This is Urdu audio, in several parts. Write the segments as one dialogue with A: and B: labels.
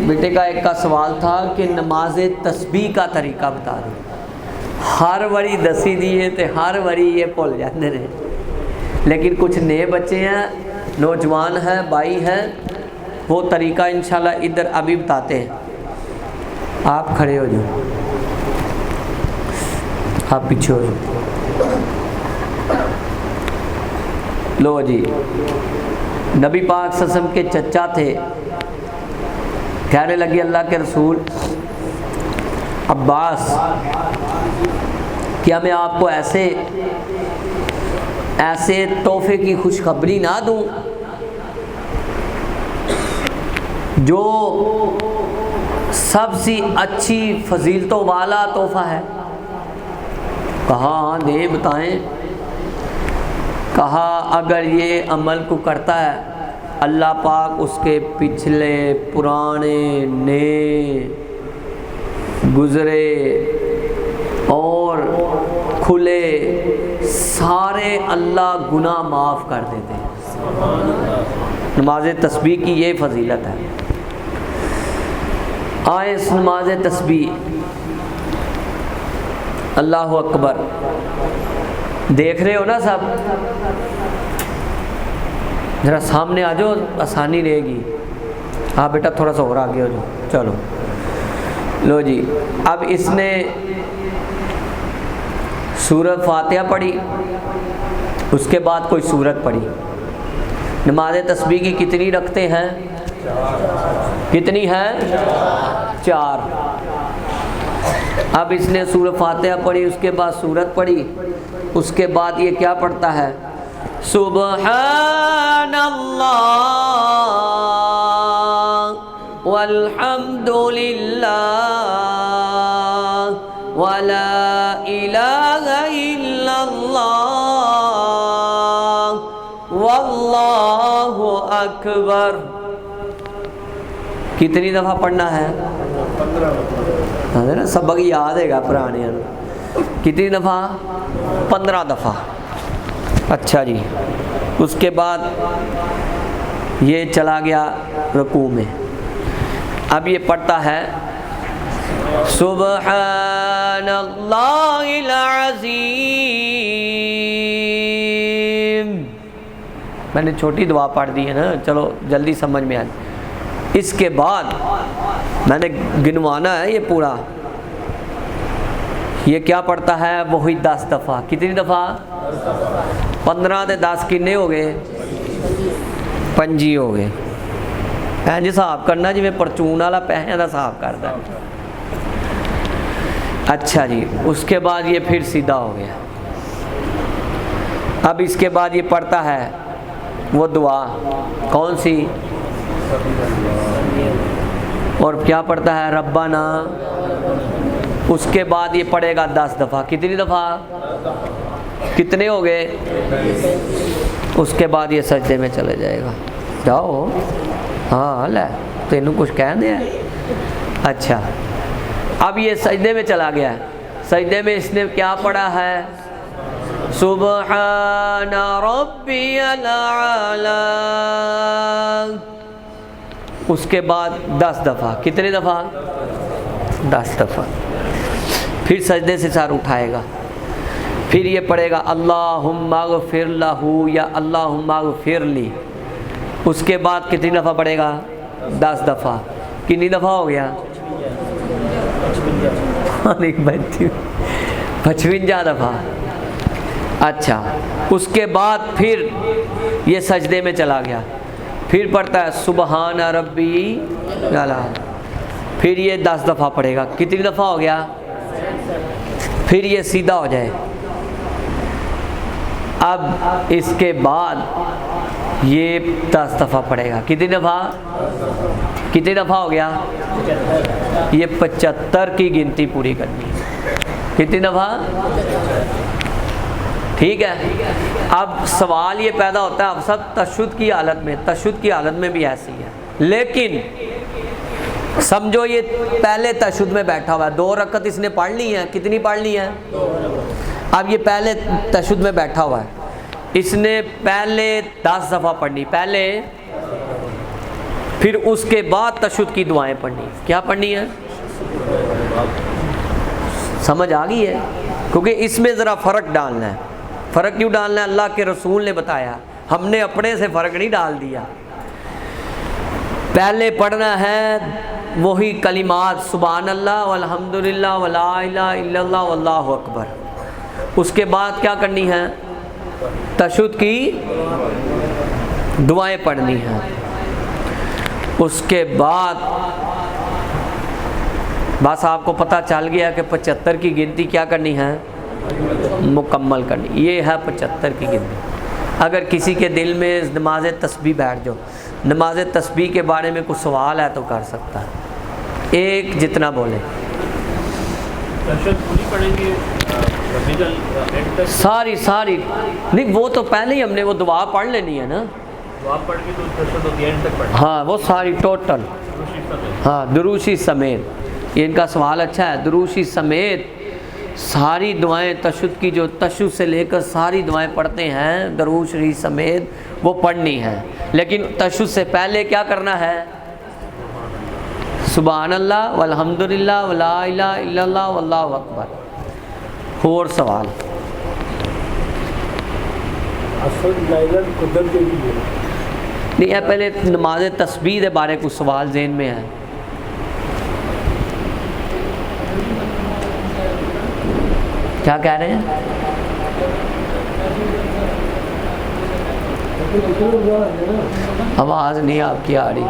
A: بیٹے کا ایک کا سوال تھا کہ نماز تسبیح کا طریقہ بتا دیں. ہر وری دسی دیے تے ہر وری یہ بھول جاتے ہیں، لیکن کچھ نئے بچے ہیں، نوجوان ہیں، بھائی ہیں، وہ طریقہ انشاءاللہ ادھر ابھی بتاتے ہیں. آپ کھڑے ہو جاؤ، آپ پیچھے ہو جاؤ. لو جی، نبی پاک صلی اللہ علیہ وسلم کے چچا تھے، کہنے لگے اللہ کے رسول عباس، کیا میں آپ کو ایسے تحفے کی خوشخبری نہ دوں جو سب سے اچھی فضیلتوں والا تحفہ ہے؟ کہا ہاں دیں، بتائیں. کہا اگر یہ عمل کو کرتا ہے اللہ پاک اس کے پچھلے پرانے نئے گزرے اور کھلے سارے اللہ گناہ معاف کر دیتے ہیں. نماز تسبیح کی یہ فضیلت ہے. آئے اس نماز تسبیح، اللہ اکبر، دیکھ رہے ہو نا سب؟ ذرا سامنے آ جاؤ، آسانی رہے گی. ہاں بیٹا تھوڑا سا اور آگے ہو جاؤ. چلو لو جی، اب اس نے سورۃ فاتحہ پڑھی، اس کے بعد کوئی سورت پڑھی. نماز تسبیح کی کتنی رکھتے ہیں؟ کتنی ہیں؟ 4. اب اس نے سورۃ فاتحہ پڑھی، اس کے بعد سورت پڑھی، اس کے بعد یہ کیا پڑھتا ہے؟ سبحان اللہ والحمد للہ ولا الہ الا اللہ واللہ اکبر. کتنی دفعہ پڑھنا ہے؟ 15. سبق یاد ہے گا پرانے. کتنی دفعہ؟ 15 دفعہ. اچھا جی، اس کے بعد یہ چلا گیا رکوع میں. اب یہ پڑھتا ہے سبحان اللہ العظیم. میں نے چھوٹی دعا پڑھ دی ہے نا، چلو جلدی سمجھ میں آ جائے. اس کے بعد میں نے گنوانا ہے یہ پورا. یہ کیا پڑھتا ہے؟ وہی 10 دفعہ. کتنی دفعہ؟ 15 تے 10 کنے ہو گئے؟ 25 ہو گئے. جی حساب کرنا جی میں پرچون والا پیسے کا حساب کرتا ہے. اچھا جی، اس کے بعد یہ پھر سیدھا ہو گیا. اب اس کے بعد یہ پڑھتا ہے وہ دعا، کون سی؟ اور کیا پڑھتا ہے؟ ربنا. اس کے بعد یہ پڑھے گا 10 دفعہ. کتنی دفعہ؟ کتنے ہو گئے؟ اس کے بعد یہ سجدے میں چلے جائے گا. جاؤ. ہاں لے تینوں کچھ کہہ دیا. اچھا، اب یہ سجدے میں چلا گیا ہے. سجدے میں اس نے کیا پڑھا ہے؟ سبحان ربی الاعلی. اس کے بعد 10 دفعہ. کتنے دفعہ؟ 10 دفعہ. پھر سجدے سے سر اٹھائے گا. پھر یہ پڑھے گا اللہم اغفر لہ یا اللہم اغفر لی. اس کے بعد کتنی دفعہ پڑھے گا؟ 10 دفعہ. کتنی دفعہ ہو گیا؟ 55 دفعہ. اچھا، اس کے بعد پھر یہ سجدے میں چلا گیا. پھر پڑھتا ہے سبحان ربی اعلیٰ. پھر یہ 10 دفعہ پڑھے گا. کتنی دفعہ ہو گیا؟ پھر یہ سیدھا ہو جائے. اب اس کے بعد یہ 10 دفعہ پڑھے گا. کتنی دفعہ؟ کتنی دفعہ ہو گیا؟ یہ 75 کی گنتی پوری کرنی ہے. کتنی دفعہ؟ ٹھیک ہے. اب سوال یہ پیدا ہوتا ہے اب سب تشہد کی حالت میں، تشہد کی حالت میں بھی ایسی ہے، لیکن سمجھو یہ پہلے تشہد میں بیٹھا ہوا ہے، 2 رکعت اس نے پڑھ لی ہیں. کتنی پڑھ لی ہیں؟ اب یہ پہلے تشہد میں بیٹھا ہوا ہے، اس نے پہلے 10 دفعہ پڑھنی. پہلے پھر اس کے بعد تشہد کی دعائیں پڑھنی. کیا پڑھنی ہے؟ سمجھ آ گئی ہے؟ کیونکہ اس میں ذرا فرق ڈالنا ہے. فرق کیوں ڈالنا ہے؟ اللہ کے رسول نے بتایا، ہم نے اپنے سے فرق نہیں ڈال دیا. پہلے پڑھنا ہے وہی کلمات سبحان اللہ والحمدللہ ولا الہ الا اللہ واللہ اکبر. اس کے بعد کیا کرنی ہے؟ تشہد کی دعائیں پڑھنی ہیں. اس کے بعد بس آپ کو پتہ چل گیا کہ 75 کی گنتی کیا کرنی ہے؟ مکمل کرنی. یہ ہے 75 کی گنتی. اگر کسی کے دل میں نماز تسبیح بیٹھ جاؤ، نماز تسبیح کے بارے میں کچھ سوال ہے تو کر سکتا ہے، ایک جتنا بولے. ساری نہیں، وہ تو پہلے ہی ہم نے وہ دعا پڑھ لینی ہے نا. ہاں وہ ساری ٹوٹل. ہاں دروشی سمیت. یہ ان کا سوال اچھا ہے. دروشی سمیت ساری دعائیں تشہد کی، جو تشہد سے لے کر ساری دعائیں پڑھتے ہیں درود شریف سمیت وہ پڑھنی ہے. لیکن تشہد سے پہلے کیا کرنا ہے؟ سبحان اللہ والحمدللہ ولا الہ الا اللہ واللہ اکبر. اور سوال؟ نہیں ہے، پہلے نماز تسبیح کے بارے کچھ سوال ذہن میں ہے. کیا کہہ رہے ہیں؟ آواز نہیں آپ کی آ رہی.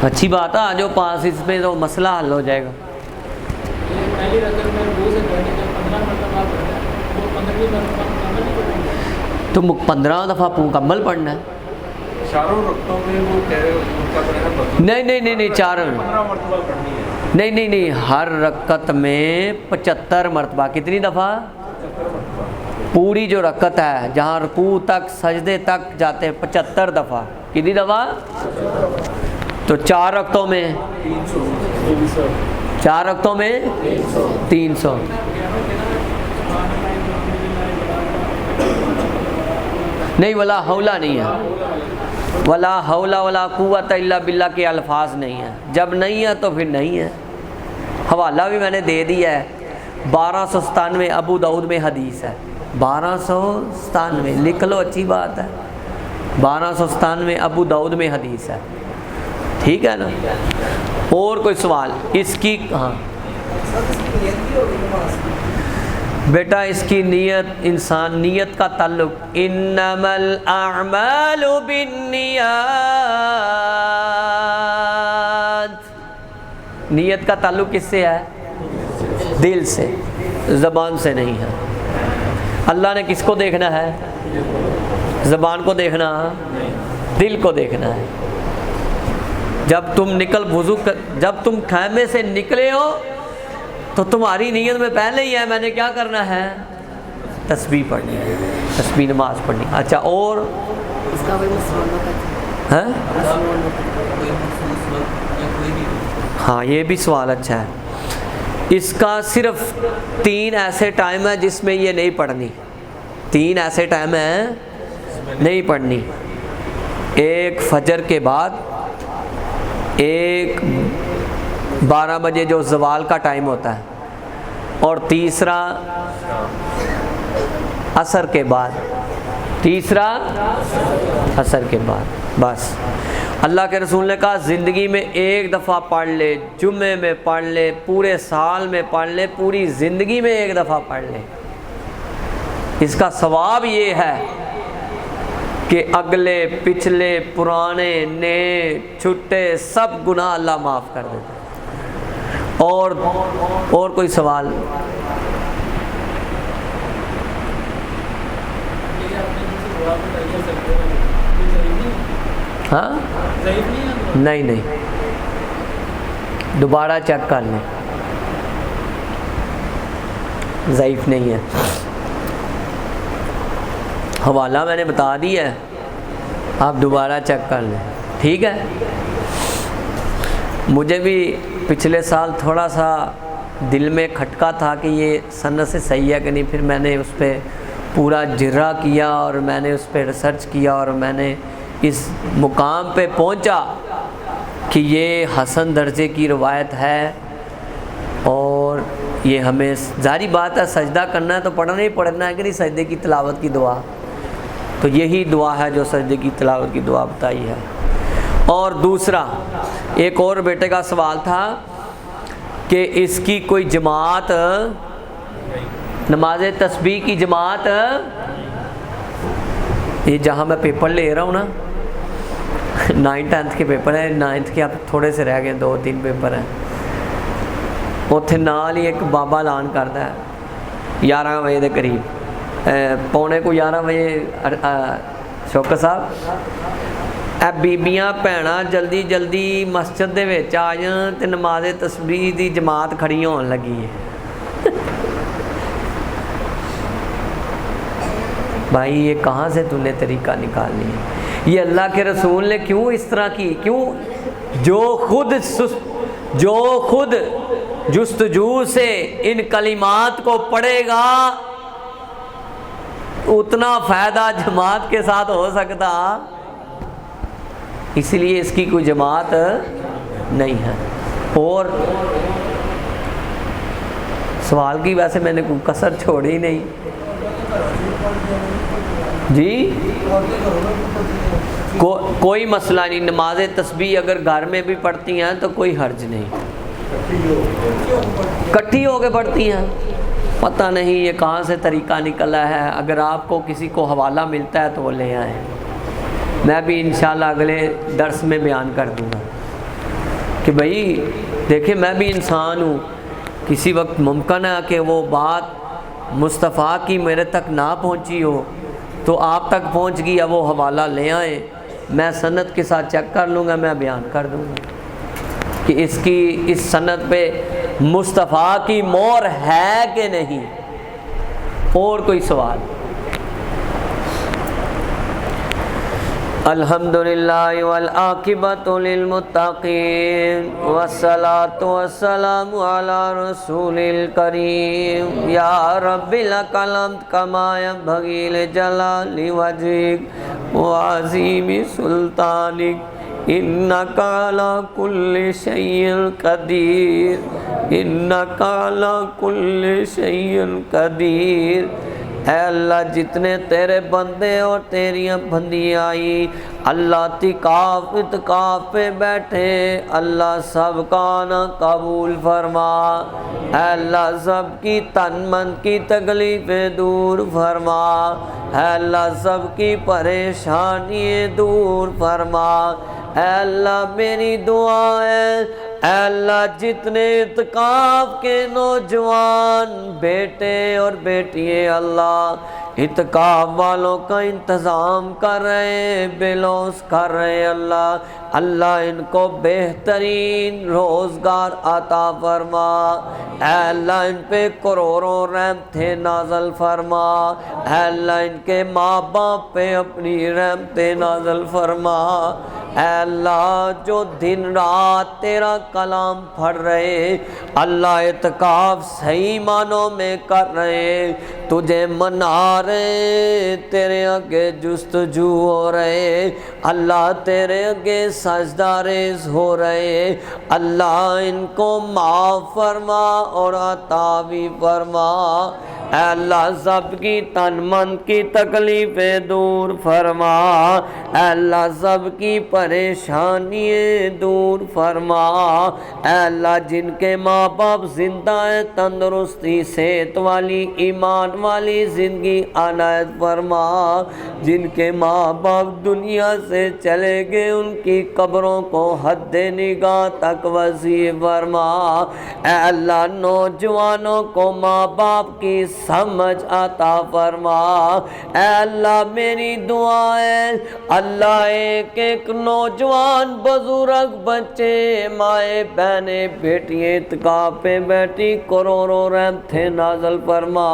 A: اچھی بات ہے، آجو پاس، اس میں تو مسئلہ حل ہو جائے گا. تو 15 دفعہ مکمل پڑھنا ہے.
B: چاروں رکعتوں میں وہ کہہ رہے ہو
A: نہیں چاروں نہیں، ہر رکعت میں 75 مرتبہ. کتنی دفعہ؟ پوری جو رکعت ہے جہاں رکوع تک سجدے تک جاتے ہیں 75 دفعہ. کتنی دفعہ؟ تو 4 رکعتوں میں 300. نہیں، ولا حولا نہیں ہے، ولا حول ولا قوت الا باللہ کے الفاظ نہیں ہیں. جب نہیں ہے تو پھر نہیں ہے. حوالہ بھی میں نے دے دیا ہے. 1297 ابو داؤد میں حدیث ہے. 1297 لکھ لو، اچھی بات ہے. 1297 ابو داؤد میں حدیث ہے. ٹھیک ہے نا؟ اور کوئی سوال اس کی؟ ہاں بیٹا، اس کی نیت، انسان نیت کا تعلق انما الاعمال بالنیات، نیت کا تعلق کس سے ہے؟ دل سے، زبان سے نہیں ہے. اللہ نے کس کو دیکھنا ہے؟ زبان کو دیکھنا، دل کو دیکھنا ہے. جب تم خیمے سے نکلے ہو تو تمہاری نیت میں پہلے ہی ہے میں نے کیا کرنا ہے؟ تسبیح پڑھنی ہے، تسبیح نماز پڑھنی. اچھا، اور ہاں یہ بھی سوال اچھا ہے. اس کا صرف 3 ایسے ٹائم ہے جس میں یہ نہیں پڑھنی. 3 ایسے ٹائم ہیں نہیں پڑھنی. ایک فجر کے بعد، ایک 12 بجے جو زوال کا ٹائم ہوتا ہے، اور تیسرا عصر کے بعد. تیسرا عصر کے بعد. بس اللہ کے رسول نے کہا زندگی میں ایک دفعہ پڑھ لے، جمعے میں پڑھ لے، پورے سال میں پڑھ لے، پوری زندگی میں ایک دفعہ پڑھ لے. اس کا ثواب یہ ہے کہ اگلے پچھلے پرانے نئے چھٹے سب گناہ اللہ معاف کر دیتا ہے. اور کوئی سوال؟ ہاں نہیں، دوبارہ چیک کر لیں، ضعیف نہیں ہے. حوالہ میں نے بتا دیا ہے، آپ دوبارہ چیک کر لیں. ٹھیک ہے؟ مجھے بھی پچھلے سال تھوڑا سا دل میں کھٹکا تھا کہ یہ سند سے صحیح ہے کہ نہیں. پھر میں نے اس پہ پورا جرا کیا اور میں نے اس پہ ریسرچ کیا اور میں نے اس مقام پہ پہنچا کہ یہ حسن درجے کی روایت ہے، اور یہ ہمیں ظاہری بات ہے سجدہ کرنا ہے تو پڑھنا ہی پڑھنا ہے کہ نہیں، سجدے کی تلاوت کی دعا، تو یہی دعا ہے جو سجدے کی تلاوت کی دعا بتائی ہے۔ اور دوسرا ایک اور بیٹے کا سوال تھا کہ اس کی کوئی جماعت، نماز تسبیح کی جماعت، یہ جہاں میں پیپر لے رہا ہوں نا 9th 10th کے پیپر ہیں، 9th کے اب تھوڑے سے رہ گئے، 2-3 پیپر ہیں، اتنے نال ہی ایک بابا اعلان کرتا ہے 11 بجے کے قریب، پونے کو 11 بجے شوکت صاحب اے بیبیاں بھੈਣਾਂ جلدی جلدی مسجد دے وچ آ جان تے نماز تسبیح دی جماعت کھڑی ہون لگی ہے۔ بھائی یہ کہاں سے تو نے طریقہ نکال لیا؟ یہ اللہ کے رسول نے کیوں اس طرح کی؟ کیوں؟ جو خود جستجو سے ان کلمات کو پڑھے گا اتنا فائدہ جماعت کے ساتھ ہو سکتا، اس لیے اس کی کوئی جماعت نہیں ہے۔ اور سوال کی ویسے میں نے کوئی کسر چھوڑی نہیں جی، کوئی مسئلہ نہیں، نماز تسبیح اگر گھر میں بھی پڑھتی ہیں تو کوئی حرج نہیں، کٹھی ہو کے پڑھتی ہیں، پتہ نہیں یہ کہاں سے طریقہ نکلا ہے، اگر آپ کو کسی کو حوالہ ملتا ہے تو وہ لے آئیں، میں بھی انشاءاللہ اگلے درس میں بیان کر دوں گا کہ بھئی دیکھیں میں بھی انسان ہوں، کسی وقت ممکن ہے کہ وہ بات مصطفیٰ کی میرے تک نہ پہنچی ہو تو آپ تک پہنچ گئی ہے، وہ حوالہ لے آئیں، میں سند کے ساتھ چیک کر لوں گا، میں بیان کر دوں گا کہ اس سند پہ مصطفیٰ کی مہر ہے کہ نہیں۔ اور کوئی سوال؟ الحمدللہ والعاقبۃ للمتقین والصلاۃ والسلام علی رسول الکریم، یا رب لک الحمد کما ینبغی لجلال وجہک وعظیم سلطانک، انک علی کل شیء قدیر، انک علی کل شیء قدیر۔ اے اللہ جتنے تیرے بندے اور تیریاں بندیاں آئی اللہ اتقاف پہ بیٹھے، اللہ سب کا نا قبول فرما، اے اللہ سب کی تن من کی تکلیفیں دور فرما، اے اللہ سب کی پریشانی دور فرما، اے اللہ میری دعا ہے اے اللہ جتنے اعتکاف کے نوجوان بیٹے اور بیٹیاں اللہ اعتکاف والوں کا انتظام کر رہے، بلوس کر رہے، اللہ ان کو بہترین روزگار عطا فرما، اے اللہ ان پہ کروڑوں رحمتیں نازل فرما، اے اللہ ان کے ماں باپ پہ اپنی رحمتیں نازل فرما، اے اللہ جو دن رات تیرا کلام پڑھ رہے، اللہ اعتکاف صحیح معنوں میں کر رہے، تجھے منا رہے، تیرے آگے جستجو ہو رہے، اللہ تیرے آگے سجدہ ریز ہو رہے، اللہ ان کو معاف فرما اور عطا بھی فرما، اے اللہ سب کی تن من کی تکلیفیں دور فرما، اے اللہ سب کی پریشانیاں دور فرما، اے اللہ جن کے ماں باپ زندہ ہیں تندرستی صحت والی ایمان والی زندگی عنایت فرما، جن کے ماں باپ دنیا سے چلے گئے ان کی قبروں کو حد نگاہ تک وسیع فرما، اے اللہ نوجوانوں کو ماں باپ کی سمجھ عطا فرما، اے اللہ میری دعا ہے اللہ ایک ایک نوجوان بزرگ بچے مائیں بہنیں بیٹیاں اعتکاف پہ بیٹھی کروڑوں رحمتیں نازل فرما،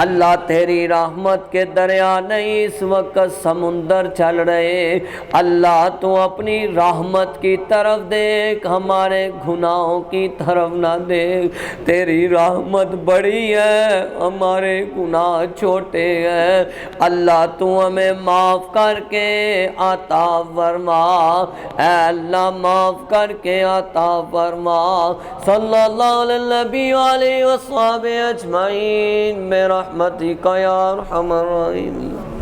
A: اللہ تیری رحمت کے دریا نہیں اس وقت سمندر چل رہے، اللہ تو اپنی رحمت کی طرف دیکھ ہمارے گناہوں کی طرف نہ دیکھ، تیری رحمت بڑی ہے ہمارے گناہ چھوٹے ہیں، اللہ تو ہمیں معاف کر کے عطا فرما، اے اللہ معاف کر کے عطا فرما۔ صلی اللہ علیہ نبی علیہ وصحبہ اجمعین برحمتک یا ارحم الراحمین۔